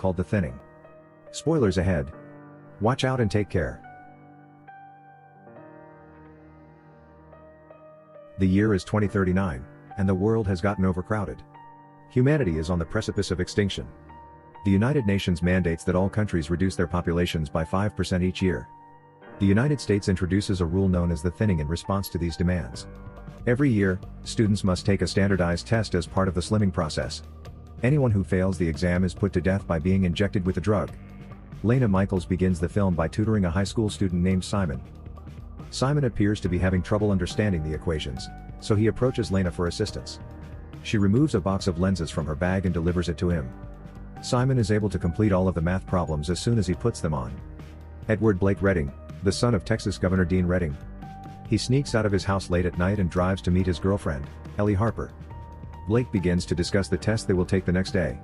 called the thinning. Spoilers ahead. Watch out and take care. The year is 2039, and the world has gotten overcrowded. Humanity is on the precipice of extinction. The United Nations mandates that all countries reduce their populations by 5% each year. The United States introduces a rule known as the thinning in response to these demands. Every year, students must take a standardized test as part of the slimming process. Anyone who fails the exam is put to death by being injected with a drug. Lena Michaels begins the film by tutoring a high school student named Simon. Simon appears to be having trouble understanding the equations, so he approaches Lena for assistance. She removes a box of lenses from her bag and delivers it to him. Simon is able to complete all of the math problems as soon as he puts them on. Edward Blake Redding, the son of Texas Governor Dean Redding. He sneaks out of his house late at night and drives to meet his girlfriend, Ellie Harper. Blake begins to discuss the test they will take the next day.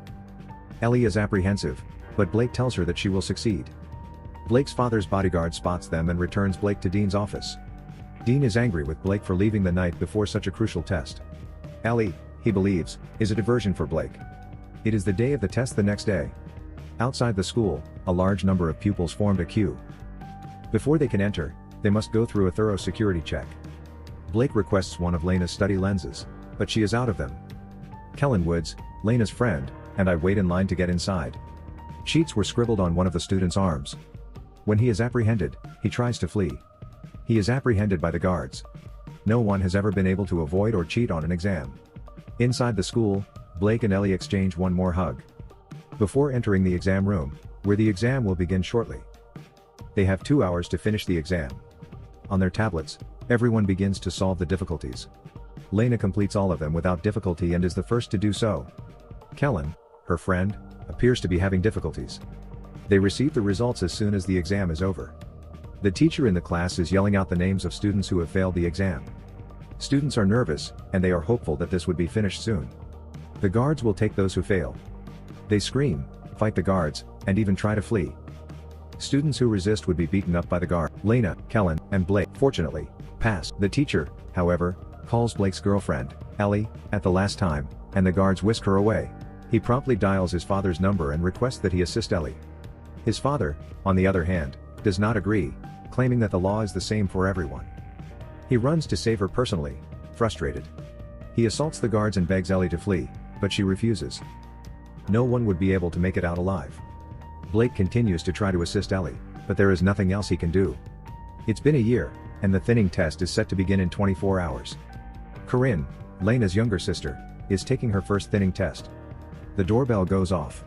Ellie is apprehensive, but Blake tells her that she will succeed. Blake's father's bodyguard spots them and returns Blake to Dean's office. Dean is angry with Blake for leaving the night before such a crucial test. Ellie, he believes, is a diversion for Blake. It is the day of the test the next day. Outside the school, a large number of pupils formed a queue. Before they can enter, they must go through a thorough security check. Blake requests one of Lena's study lenses, but she is out of them. Kellen Woods, Lena's friend, and I wait in line to get inside. Sheets were scribbled on one of the student's arms. When he is apprehended, he tries to flee. He is apprehended by the guards. No one has ever been able to avoid or cheat on an exam. Inside the school, Blake and Ellie exchange one more hug. Before entering the exam room, where the exam will begin shortly. They have 2 hours to finish the exam. On their tablets, everyone begins to solve the difficulties. Lena completes all of them without difficulty and is the first to do so. Kellen, her friend, appears to be having difficulties. They receive the results as soon as the exam is over. The teacher in the class is yelling out the names of students who have failed the exam. Students are nervous, and they are hopeful that this would be finished soon. The guards will take those who fail. They scream, fight the guards, and even try to flee. Students who resist would be beaten up by the guard. Lena, Kellen, and Blake, fortunately, pass. The teacher, however, calls Blake's girlfriend, Ellie, at the last time, and the guards whisk her away. He promptly dials his father's number and requests that he assist Ellie. His father, on the other hand, does not agree, claiming that the law is the same for everyone. He runs to save her personally, frustrated. He assaults the guards and begs Ellie to flee, but she refuses. No one would be able to make it out alive. Blake continues to try to assist Ellie, but there is nothing else he can do. It's been a year, and the thinning test is set to begin in 24 hours. Corinne, Lena's younger sister, is taking her first thinning test. The doorbell goes off.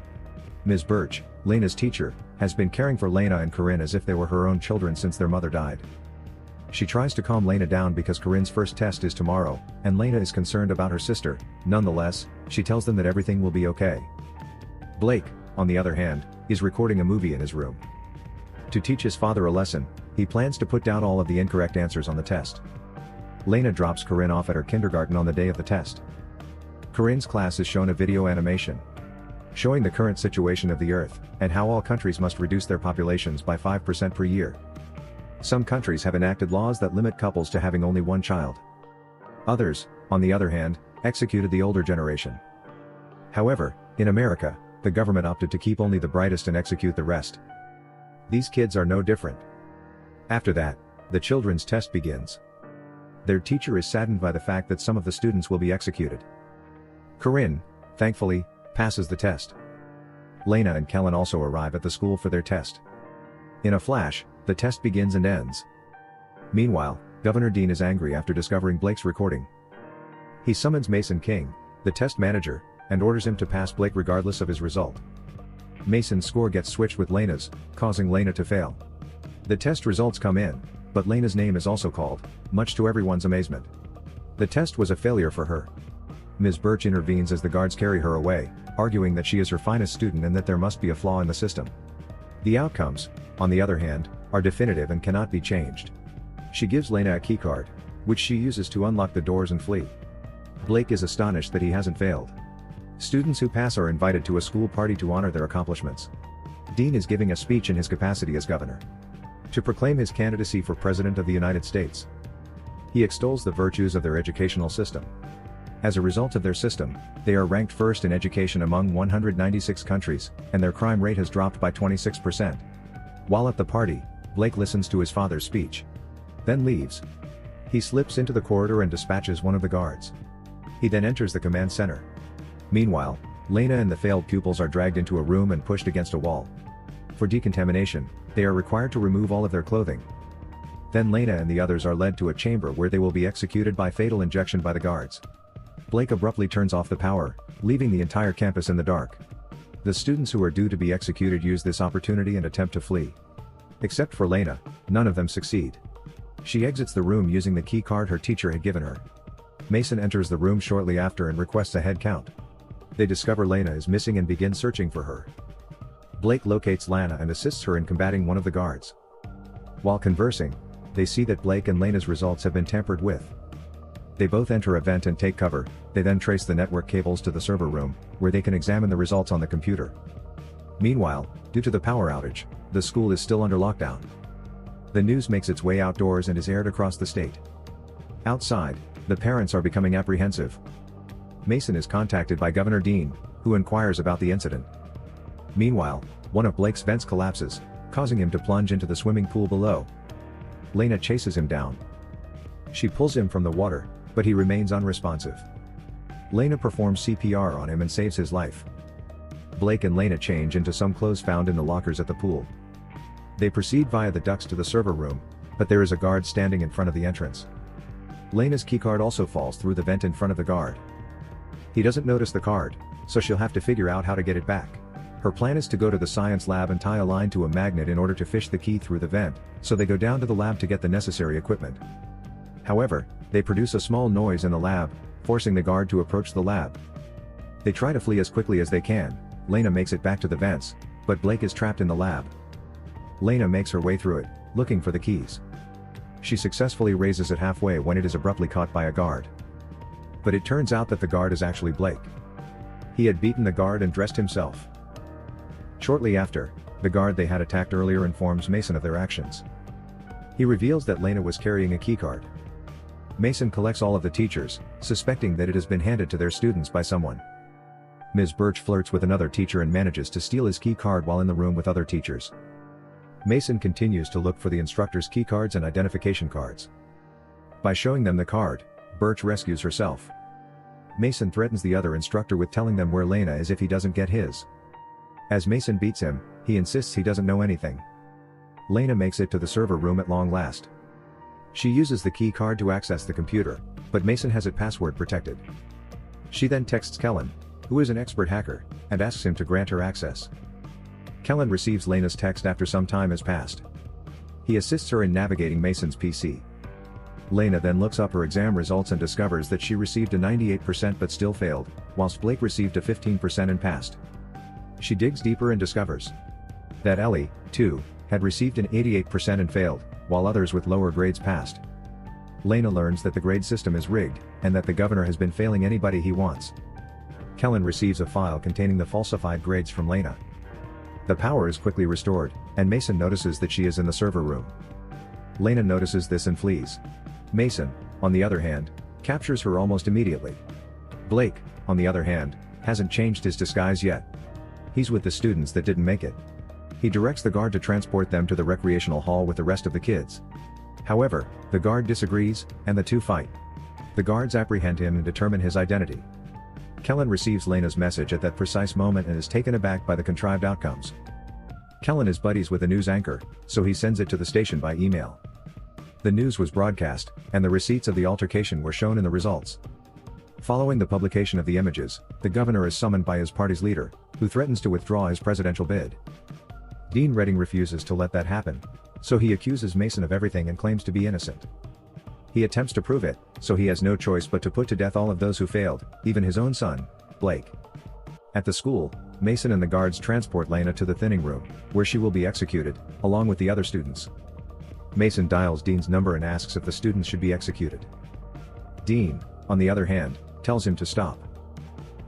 Ms. Birch, Lena's teacher, has been caring for Lena and Corinne as if they were her own children since their mother died. She tries to calm Lena down because Corinne's first test is tomorrow, and Lena is concerned about her sister. Nonetheless, she tells them that everything will be okay. Blake, on the other hand, is recording a movie in his room. To teach his father a lesson, he plans to put down all of the incorrect answers on the test. Lena drops Corinne off at her kindergarten on the day of the test. Corinne's class is shown a video animation showing the current situation of the Earth, and how all countries must reduce their populations by 5% per year. Some countries have enacted laws that limit couples to having only one child. Others, on the other hand, executed the older generation. However, in America, the government opted to keep only the brightest and execute the rest. These kids are no different. After that, the children's test begins. Their teacher is saddened by the fact that some of the students will be executed. Corinne, thankfully, passes the test. Lena and Kellen also arrive at the school for their test. In a flash, the test begins and ends. Meanwhile, Governor Dean is angry after discovering Blake's recording. He summons Mason King, the test manager, and orders him to pass Blake regardless of his result. Mason's score gets switched with Lena's, causing Lena to fail. The test results come in, but Lena's name is also called, much to everyone's amazement. The test was a failure for her. Ms. Birch intervenes as the guards carry her away, arguing that she is her finest student and that there must be a flaw in the system. The outcomes, on the other hand, are definitive and cannot be changed. She gives Lena a keycard, which she uses to unlock the doors and flee. Blake is astonished that he hasn't failed. Students who pass are invited to a school party to honor their accomplishments. Dean is giving a speech in his capacity as governor to proclaim his candidacy for President of the United States. He extols the virtues of their educational system As a result of their system, they are ranked first in education among 196 countries, and their crime rate has dropped by 26%. While at the party, Blake listens to his father's speech. Then leaves. He slips into the corridor and dispatches one of the guards. He then enters the command center. Meanwhile, Lena and the failed pupils are dragged into a room and pushed against a wall. For decontamination, they are required to remove all of their clothing. Then Lena and the others are led to a chamber where they will be executed by fatal injection by the guards. Blake abruptly turns off the power, leaving the entire campus in the dark. The students who are due to be executed use this opportunity and attempt to flee. Except for Lena, none of them succeed. She exits the room using the key card her teacher had given her. Mason enters the room shortly after and requests a head count. They discover Lena is missing and begin searching for her. Blake locates Lana and assists her in combating one of the guards. While conversing, they see that Blake and Lena's results have been tampered with. They both enter a vent and take cover. They then trace the network cables to the server room, where they can examine the results on the computer. Meanwhile, due to the power outage, the school is still under lockdown. The news makes its way outdoors and is aired across the state. Outside, the parents are becoming apprehensive. Mason is contacted by Governor Dean, who inquires about the incident. Meanwhile, one of Blake's vents collapses, causing him to plunge into the swimming pool below. Lena chases him down. She pulls him from the water, but he remains unresponsive. Lena performs CPR on him and saves his life. Blake and Lena change into some clothes found in the lockers at the pool. They proceed via the ducts to the server room, but there is a guard standing in front of the entrance. Lena's keycard also falls through the vent in front of the guard. He doesn't notice the card, so she'll have to figure out how to get it back. Her plan is to go to the science lab and tie a line to a magnet in order to fish the key through the vent, so they go down to the lab to get the necessary equipment. However, they produce a small noise in the lab, forcing the guard to approach the lab. They try to flee as quickly as they can. Lena makes it back to the vents, but Blake is trapped in the lab. Lena makes her way through it, looking for the keys. She successfully raises it halfway when it is abruptly caught by a guard. But it turns out that the guard is actually Blake. He had beaten the guard and dressed himself. Shortly after, the guard they had attacked earlier informs Mason of their actions. He reveals that Lena was carrying a keycard. Mason collects all of the teachers, suspecting that it has been handed to their students by someone. Ms. Birch flirts with another teacher and manages to steal his key card while in the room with other teachers. Mason continues to look for the instructor's key cards and identification cards. By showing them the card, Birch rescues herself. Mason threatens the other instructor with telling them where Lena is if he doesn't get his. As Mason beats him, he insists he doesn't know anything. Lena makes it to the server room at long last. She uses the key card to access the computer, but Mason has it password protected. She then texts Kellen, who is an expert hacker, and asks him to grant her access. Kellen receives Lena's text after some time has passed. He assists her in navigating Mason's PC. Lena then looks up her exam results and discovers that she received a 98% but still failed, whilst Blake received a 15% and passed. She digs deeper and discovers that Ellie, too, had received an 88% and failed, while others with lower grades passed. Lena learns that the grade system is rigged, and that the governor has been failing anybody he wants. Kellen receives a file containing the falsified grades from Lena. The power is quickly restored, and Mason notices that she is in the server room. Lena notices this and flees. Mason, on the other hand, captures her almost immediately. Blake, on the other hand, hasn't changed his disguise yet. He's with the students that didn't make it. He directs the guard to transport them to the recreational hall with the rest of the kids. However, the guard disagrees, and the two fight. The guards apprehend him and determine his identity. Kellen receives Lena's message at that precise moment and is taken aback by the contrived outcomes. Kellen is buddies with a news anchor, so he sends it to the station by email. The news was broadcast, and the receipts of the altercation were shown in the results. Following the publication of the images, the governor is summoned by his party's leader, who threatens to withdraw his presidential bid. Dean Redding refuses to let that happen, so he accuses Mason of everything and claims to be innocent. He attempts to prove it, so he has no choice but to put to death all of those who failed, even his own son, Blake. At the school, Mason and the guards transport Lena to the thinning room, where she will be executed, along with the other students. Mason dials Dean's number and asks if the students should be executed. Dean, on the other hand, tells him to stop.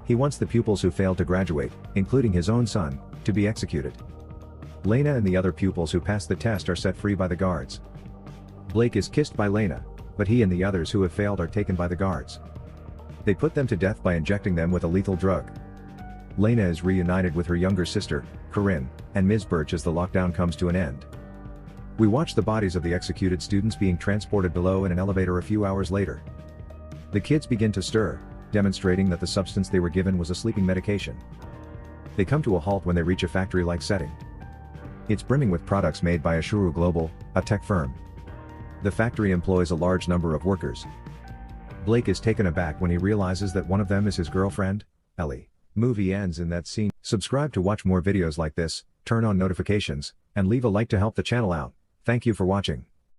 He wants the pupils who failed to graduate, including his own son, to be executed. Lena and the other pupils who passed the test are set free by the guards. Blake is kissed by Lena, but he and the others who have failed are taken by the guards. They put them to death by injecting them with a lethal drug. Lena is reunited with her younger sister, Corinne, and Ms. Birch as the lockdown comes to an end. We watch the bodies of the executed students being transported below in an elevator a few hours later. The kids begin to stir, demonstrating that the substance they were given was a sleeping medication. They come to a halt when they reach a factory-like setting. It's brimming with products made by Ashuru Global, a tech firm. The factory employs a large number of workers. Blake is taken aback when he realizes that one of them is his girlfriend, Ellie. Movie ends in that scene. Subscribe to watch more videos like this, turn on notifications, and leave a like to help the channel out. Thank you for watching.